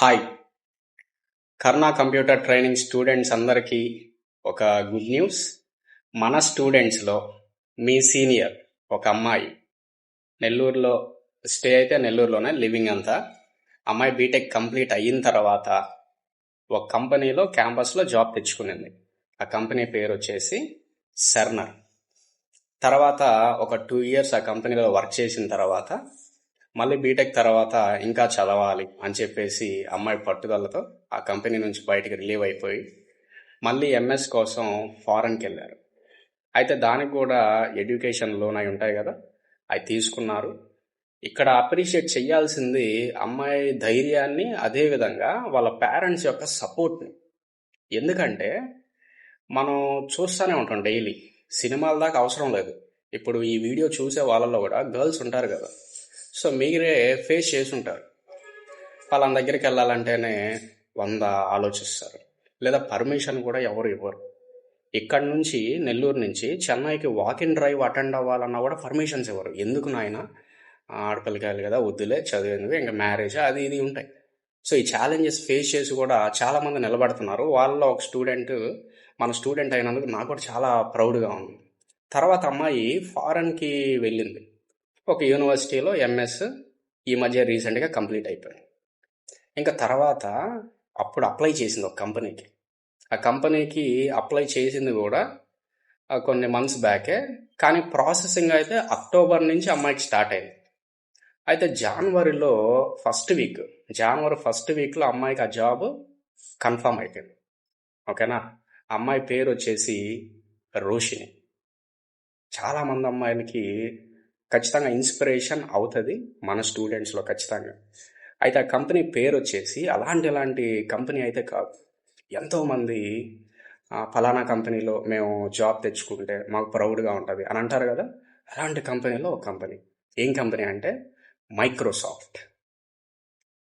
Hi! కర్ణా computer training students అందరికీ ఒక good news. మన స్టూడెంట్స్లో మీ సీనియర్ ఒక అమ్మాయి నెల్లూరులో స్టే అయితే నెల్లూరులోనే లివింగ్ అంతా. అమ్మాయి బీటెక్ కంప్లీట్ అయిన తర్వాత ఒక కంపెనీలో క్యాంపస్లో జాబ్ తెచ్చుకునింది. ఆ కంపెనీ పేరు వచ్చేసి సెర్నర్. తర్వాత ఒక 2 years ఆ కంపెనీలో వర్క్ చేసిన తర్వాత మళ్ళీ బీటెక్ తర్వాత ఇంకా చదవాలి అని చెప్పేసి అమ్మాయి పట్టుదలతో ఆ కంపెనీ నుంచి బయటికి రిలీవ్ అయిపోయి మళ్ళీ ఎంఎస్ కోసం ఫారెన్కి వెళ్ళారు. అయితే దానికి కూడా ఎడ్యుకేషన్ లోన్ అయి ఉంటాయి కదా, అవి తీసుకున్నారు. ఇక్కడ అప్రిషియేట్ చేయాల్సింది అమ్మాయి ధైర్యాన్ని, అదేవిధంగా వాళ్ళ పేరెంట్స్ యొక్క సపోర్ట్ని. ఎందుకంటే మనం చూస్తూనే ఉంటాం డైలీ, సినిమాల దాకా అవసరం లేదు. ఇప్పుడు ఈ వీడియో చూసే వాళ్ళలో కూడా గర్ల్స్ ఉంటారు కదా, సో మీరే ఫేస్ చేసి ఉంటారు. వాళ్ళ దగ్గరికి వెళ్ళాలంటేనే 100 ఆలోచిస్తారు, లేదా పర్మిషన్ కూడా ఎవరు ఇవ్వరు. ఇక్కడ నుంచి నెల్లూరు నుంచి చెన్నైకి వాకింగ్ డ్రైవ్ అటెండ్ అవ్వాలన్నా కూడా పర్మిషన్స్ ఇవ్వరు. ఎందుకు నాయన, ఆడపిల్లకాయలు కదా, వద్దులే, చదివేందుకు, ఇంకా మ్యారేజ్ అది ఇది ఉంటాయి. సో ఈ ఛాలెంజెస్ ఫేస్ చేసి కూడా చాలామంది నిలబడుతున్నారు. వాళ్ళలో ఒక స్టూడెంట్, మన స్టూడెంట్ అయినందుకు నాకు కూడా చాలా ప్రౌడ్గా ఉంది. తర్వాత అమ్మాయి ఫారెన్కి వెళ్ళింది. ఒక యూనివర్సిటీలో ఎంఎస్ ఈ మధ్య రీసెంట్గా కంప్లీట్ అయిపోయింది. ఇంకా తర్వాత అప్పుడు అప్లై చేసింది ఒక కంపెనీకి. ఆ కంపెనీకి అప్లై చేసింది కూడా కొన్ని మంత్స్ బ్యాకే, కానీ ప్రాసెసింగ్ అయితే అక్టోబర్ నుంచి అమ్మాయికి స్టార్ట్ అయింది. అయితే జనవరి ఫస్ట్ వీక్లో అమ్మాయికి ఆ జాబ్ కన్ఫర్మ్ అయిపోయింది. ఓకేనా. అమ్మాయి పేరు వచ్చేసి రోషిని. చాలామంది అమ్మాయిలకి ఖచ్చితంగా ఇన్స్పిరేషన్ అవుతుంది మన స్టూడెంట్స్లో ఖచ్చితంగా. అయితే ఆ కంపెనీ పేరు వచ్చేసి అలాంటి కంపెనీ అయితే కాదు. ఎంతోమంది ఫలానా కంపెనీలో మేము జాబ్ తెచ్చుకుంటే మాకు ప్రౌడ్గా ఉంటుంది అని అంటారు కదా, అలాంటి కంపెనీలో ఒక కంపెనీ. ఏం కంపెనీ అంటే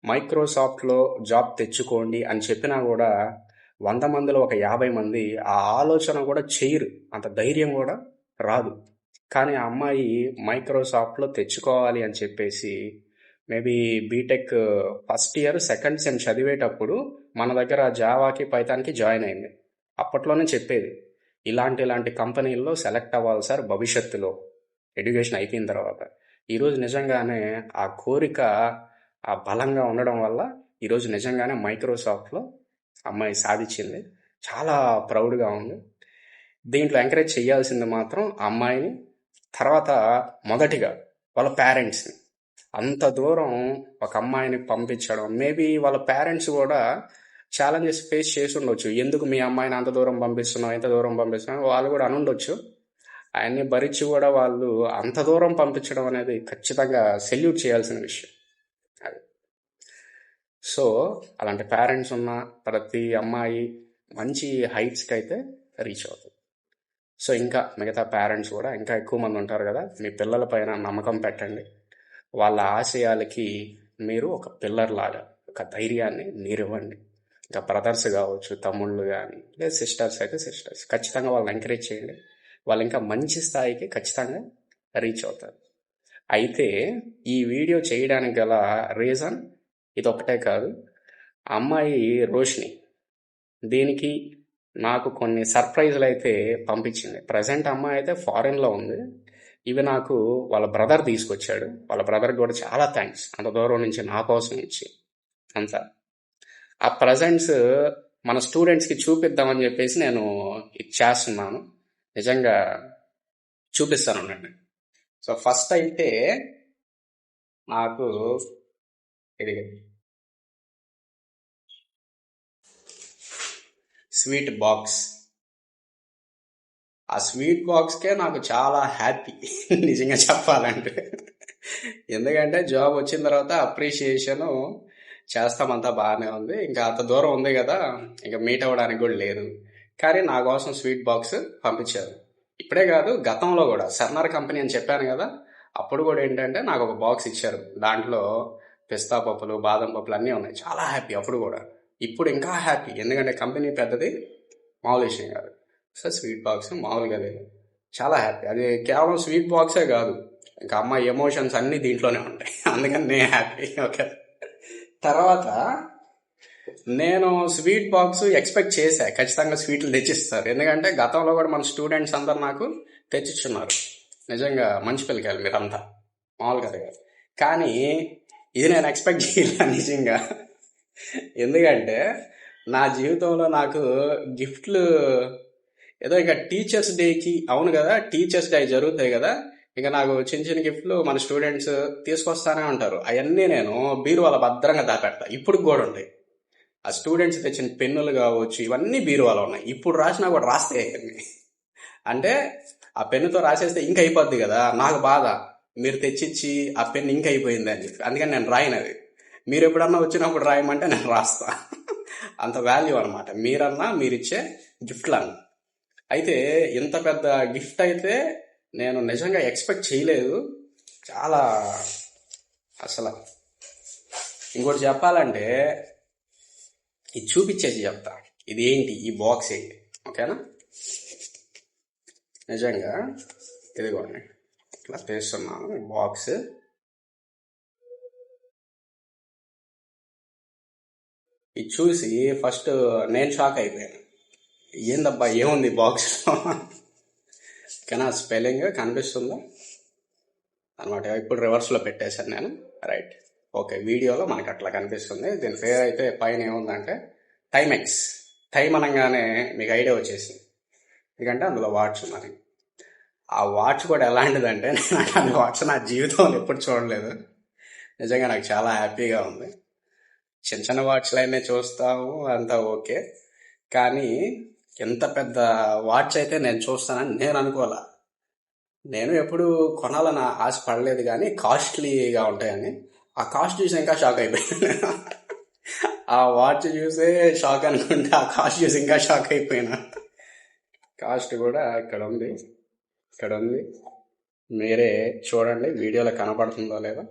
మైక్రోసాఫ్ట్లో జాబ్ తెచ్చుకోండి అని చెప్పినా కూడా 100 మందిలో ఒక 50 మంది ఆ ఆలోచన కూడా చేయరు, అంత ధైర్యం కూడా రాదు. కానీ ఆ అమ్మాయి మైక్రోసాఫ్ట్లో తెచ్చుకోవాలి అని చెప్పేసి maybe BTech first year second sem చదివేటప్పుడు మన దగ్గర జావాకి పైథాన్కి జాయిన్ అయింది. అప్పట్లోనే చెప్పేది, ఇలాంటి కంపెనీల్లో సెలెక్ట్ అవ్వాలి సార్ భవిష్యత్తులో, ఎడ్యుకేషన్ అయిపోయిన తర్వాత. ఈరోజు నిజంగానే ఆ కోరిక ఆ బలంగా ఉండడం వల్ల ఈరోజు నిజంగానే మైక్రోసాఫ్ట్లో అమ్మాయి సాధించింది. చాలా ప్రౌడ్గా ఉంది. దీంట్లో ఎంకరేజ్ చేయాల్సింది మాత్రం ఆ అమ్మాయిని, తర్వాత మొదటిగా వాళ్ళ పేరెంట్స్ని. అంత దూరం ఒక అమ్మాయిని పంపించడం, మేబీ వాళ్ళ పేరెంట్స్ కూడా ఛాలెంజెస్ ఫేస్ చేసి ఉండొచ్చు. ఎందుకు మీ అమ్మాయిని అంత దూరం పంపిస్తున్నావు, ఎంత దూరం పంపిస్తున్నావు, వాళ్ళు కూడా అనుండొచ్చు. ఆయన్ని భరించి కూడా వాళ్ళు అంత దూరం పంపించడం అనేది ఖచ్చితంగా సెల్యూట్ చేయాల్సిన విషయం అది. సో అలాంటి పేరెంట్స్ ఉన్న ప్రతి అమ్మాయి మంచి హైట్స్కి అయితే రీచ్ అవుతుంది. సో ఇంకా మిగతా పేరెంట్స్ కూడా ఇంకా ఎక్కువ మంది ఉంటారు కదా, మీ పిల్లల పైన నమ్మకం పెట్టండి. వాళ్ళ ఆశయాలకి మీరు ఒక పిల్లర్ లాగా ఒక ధైర్యాన్ని మీరివ్వండి. ఇంకా బ్రదర్స్ కావచ్చు, తమ్ముళ్ళు కానీ, లేదా సిస్టర్స్ అయితే సిస్టర్స్, ఖచ్చితంగా వాళ్ళని ఎంకరేజ్ చేయండి. వాళ్ళు ఇంకా మంచి స్థాయికి ఖచ్చితంగా రీచ్ అవుతారు. అయితే ఈ వీడియో చేయడానికి గల రీజన్ ఇది ఒకటే కాదు. అమ్మాయి రోషిని దీనికి నాకు కొన్ని సర్ప్రైజ్లు అయితే పంపించింది. ప్రజెంట్ అమ్మాయి అయితే ఫారెన్లో ఉంది. ఇవి నాకు వాళ్ళ బ్రదర్ తీసుకొచ్చాడు. వాళ్ళ బ్రదర్కి కూడా చాలా థ్యాంక్స్, అంత దూరం నుంచి నా కోసం ఇచ్చి అంతా. ఆ ప్రజెంట్స్ మన స్టూడెంట్స్కి చూపిద్దామని చెప్పేసి నేను ఇది చేస్తున్నాను. నిజంగా చూపిస్తాను ఉండండి. సో ఫస్ట్ అయితే నాకు ఇది స్వీట్ బాక్స్. ఆ స్వీట్ బాక్స్కే నాకు చాలా హ్యాపీ నిజంగా చెప్పాలంటే. ఎందుకంటే జాబ్ వచ్చిన తర్వాత అప్రిషియేషను చేస్తామంతా బాగానే ఉంది, ఇంకా అంత దూరం ఉంది కదా, ఇంకా మీట్ అవ్వడానికి కూడా లేదు. కానీ నా కోసం స్వీట్ బాక్స్ పంపించారు. ఇప్పుడే కాదు, గతంలో కూడా సెర్నర్ కంపెనీ అని చెప్పాను కదా, అప్పుడు కూడా ఏంటంటే నాకు ఒక బాక్స్ ఇచ్చారు. దాంట్లో పిస్తా పప్పులు, బాదం పప్పులు అన్నీ ఉన్నాయి. చాలా హ్యాపీ అప్పుడు కూడా. ఇప్పుడు ఇంకా హ్యాపీ, ఎందుకంటే కంపెనీ పెద్దది, మామూలు విషయం కాదు. సో స్వీట్ బాక్స్ మామూలుగా లేదు, చాలా హ్యాపీ. అది కేవలం స్వీట్ బాక్సే కాదు, ఇంకా అమ్మాయి ఎమోషన్స్ అన్నీ దీంట్లోనే ఉంటాయి. అందుకని నేను హ్యాపీ. ఓకే. తర్వాత నేను స్వీట్ బాక్స్ ఎక్స్పెక్ట్ చేశా, ఖచ్చితంగా స్వీట్లు తెచ్చిస్తారు. ఎందుకంటే గతంలో కూడా మన స్టూడెంట్స్ అందరు నాకు తెచ్చిచ్చున్నారు. నిజంగా మంచి పిల్లకాయలు మీరంతా, మామూలుగా కాదు. కానీ ఇది నేను ఎక్స్పెక్ట్ చేయలే నిజంగా. ఎందుకంటే నా జీవితంలో నాకు గిఫ్ట్లు ఏదో ఇక టీచర్స్ డేకి, అవును కదా, టీచర్స్ డే జరుగుతాయి కదా, ఇక నాకు చిన్న చిన్న గిఫ్ట్లు మన స్టూడెంట్స్ తీసుకొస్తానే ఉంటారు. అవన్నీ నేను బీరువాల భద్రంగా దాపెడతా. ఇప్పుడు కూడా ఉంటాయి. ఆ స్టూడెంట్స్ తెచ్చిన పెన్నులు కావచ్చు, ఇవన్నీ బీరువాలో ఉన్నాయి. ఇప్పుడు రాసినా కూడా రాస్తే అంటే ఆ పెన్నుతో రాసేస్తే ఇంక అయిపోద్ది కదా, నాకు బాధ. మీరు తెచ్చిచ్చి ఆ పెన్ ఇంక అయిపోయింది అని చెప్పి, అందుకని నేను రాయను అది. మీరు ఎప్పుడన్నా వచ్చినప్పుడు రాయమంటే నేను రాస్తా. అంత వాల్యూ అనమాట మీరన్నా మీరిచ్చే గిఫ్ట్లన్నా. అయితే ఇంత పెద్ద గిఫ్ట్ అయితే నేను నిజంగా ఎక్స్పెక్ట్ చేయలేదు. చాలా అసలు. ఇంకోటి చెప్పాలంటే ఇది చూపించేసి చెప్తా, ఇది ఏంటి, ఈ బాక్స్ ఏంటి, ఓకేనా? నిజంగా ఇదిగోండి, ఇట్లా తీస్తున్నాను బాక్స్. ఇది చూసి ఫస్ట్ నేను షాక్ అయిపోయాను. ఏందబ్బా ఏముంది బాక్స్లో? కానీ ఆ స్పెల్లింగ్ కనిపిస్తుందా అనమాట. ఇప్పుడు రివర్స్లో పెట్టేశాను నేను. Right, okay. వీడియోలో మనకు అట్లా కనిపిస్తుంది. దీని పేరు అయితే పైన ఏముందంటే టైమెక్స్. టైం అనగానే మీకు ఐడియా వచ్చేసింది, ఎందుకంటే అందులో వాచ్ ఉన్నది. ఆ వాచ్ కూడా ఎలాంటిదంటే నేను అలాంటి వాచ్ నా జీవితంలో ఎప్పుడు చూడలేదు. నిజంగా నాకు చాలా హ్యాపీగా ఉంది. చిన్న చిన్న వాచ్లు అయినా చూస్తాము, అంతా ఓకే. కానీ ఎంత పెద్ద వాచ్ అయితే నేను చూస్తానని నేను అనుకోవాలా. నేను ఎప్పుడు కొనాలని ఆశ పడలేదు, కానీ కాస్ట్లీగా ఉంటాయని. ఆ కాస్ట్ చూసి ఇంకా షాక్ అయిపోయాను. ఆ వాచ్ చూసే షాక్ అనుకుంటే ఆ కాస్ట్ చూసి ఇంకా షాక్ అయిపోయినా. కాస్ట్ కూడా ఇక్కడ ఉంది, ఇక్కడ ఉంది. మీరే చూడండి వీడియోలో కనపడుతుందో లేదో.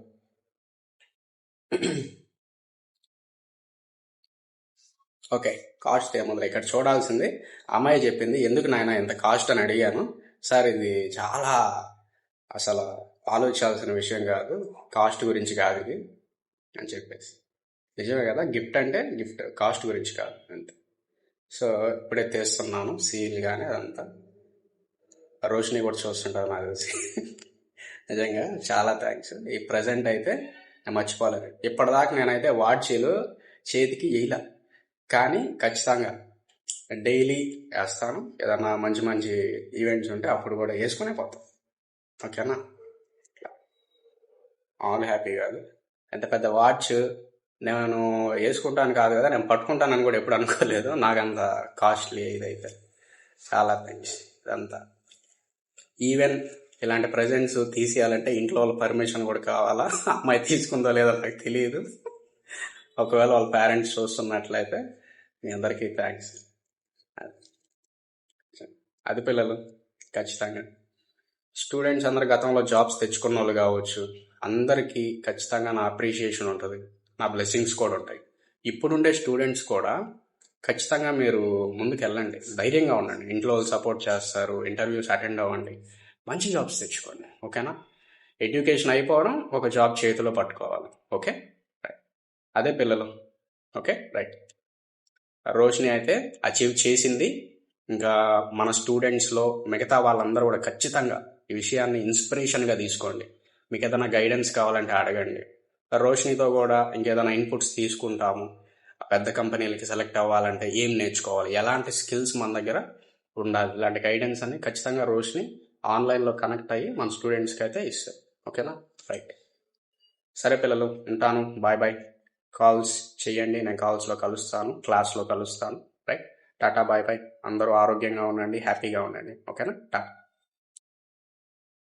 ఓకే, కాస్ట్ ఏముంది ఇక్కడ చూడాల్సింది. అమ్మాయి చెప్పింది, ఎందుకు నాయన ఇంత కాస్ట్ అని అడిగాను. సార్ ఇది చాలా అసలు ఆలోచించాల్సిన విషయం కాదు, కాస్ట్ గురించి కాదు ఇది అని చెప్పేసి. నిజమే కదా, గిఫ్ట్ అంటే గిఫ్ట్, కాస్ట్ గురించి కాదు అంతే. సో ఇప్పుడే తీస్తున్నాను సీల్ కానీ అదంతా. రోషిని కూడా చూస్తుంటారు నాకు తెలిసి. నిజంగా చాలా థ్యాంక్స్. ఈ ప్రజెంట్ అయితే నేను మర్చిపోలేదు. ఇప్పటిదాకా నేనైతే వాచీలు చేతికి వేయలే, కానీ ఖచ్చితంగా డైలీ వేస్తాను. ఏదన్నా మంచి మంచి ఈవెంట్స్ ఉంటే అప్పుడు కూడా వేసుకునే పోతాం, ఓకేనా? ఆల్ హ్యాపీ కాదు. ఎంత పెద్ద వాచ్ నేను వేసుకుంటాను కాదు కదా, నేను పట్టుకుంటానని కూడా ఎప్పుడు అనుకోలేదు. నాకంత కాస్ట్లీ ఇదైతే చాలా థ్యాంక్స్. ఇదంతా ఈవెన్ ఇలాంటి ప్రజెంట్స్ తీసేయాలంటే ఇంట్లో వాళ్ళ పర్మిషన్ కూడా కావాలా. అమ్మాయి తీసుకుందో లేదో నాకు తెలియదు. ఒకవేళ వాళ్ళ పేరెంట్స్ చూస్తున్నట్లయితే మీ అందరికీ థ్యాంక్స్. అది పిల్లలు, ఖచ్చితంగా స్టూడెంట్స్ అందరు గతంలో జాబ్స్ తెచ్చుకున్న వాళ్ళు కావచ్చు, అందరికీ ఖచ్చితంగా నా అప్రిషియేషన్ ఉంటుంది, నా బ్లెస్సింగ్స్ కూడా ఉంటాయి. ఇప్పుడుండే స్టూడెంట్స్ కూడా ఖచ్చితంగా మీరు ముందుకు వెళ్ళండి, ధైర్యంగా ఉండండి. ఇంట్లో వాళ్ళు సపోర్ట్ చేస్తారు, ఇంటర్వ్యూస్ అటెండ్ అవ్వండి, మంచి జాబ్స్ తెచ్చుకోండి, ఓకేనా? ఎడ్యుకేషన్ అయిపోవడం, ఒక జాబ్ చేతిలో పట్టుకోవాలి, ఓకే? రైట్, అదే పిల్లలు, ఓకే? రైట్. రోషిని అయితే అచీవ్ చేసింది. ఇంకా మన స్టూడెంట్స్లో మిగతా వాళ్ళందరూ కూడా ఖచ్చితంగా ఈ విషయాన్ని ఇన్స్పిరేషన్గా తీసుకోండి. మీకు ఏదైనా గైడెన్స్ కావాలంటే అడగండి. రోషినితో కూడా ఇంకేదైనా ఇన్పుట్స్ తీసుకుంటాము. పెద్ద కంపెనీలకి సెలెక్ట్ అవ్వాలంటే ఏం నేర్చుకోవాలి, ఎలాంటి స్కిల్స్ మన దగ్గర ఉండాలి, ఇలాంటి గైడెన్స్ అన్ని ఖచ్చితంగా రోషిని ఆన్లైన్లో కనెక్ట్ అయ్యి మన స్టూడెంట్స్కి అయితే ఇస్తారు, ఓకేనా? రైట్, సరే పిల్లలు, ఉంటాను. Bye bye. కాల్స్ చేయండి, నేను కాల్స్లో కలుస్తాను, క్లాస్లో కలుస్తాను. Right, tata, bye bye. అందరూ ఆరోగ్యంగా ఉండండి, హ్యాపీగా ఉండండి, ఓకేనా? టాటా.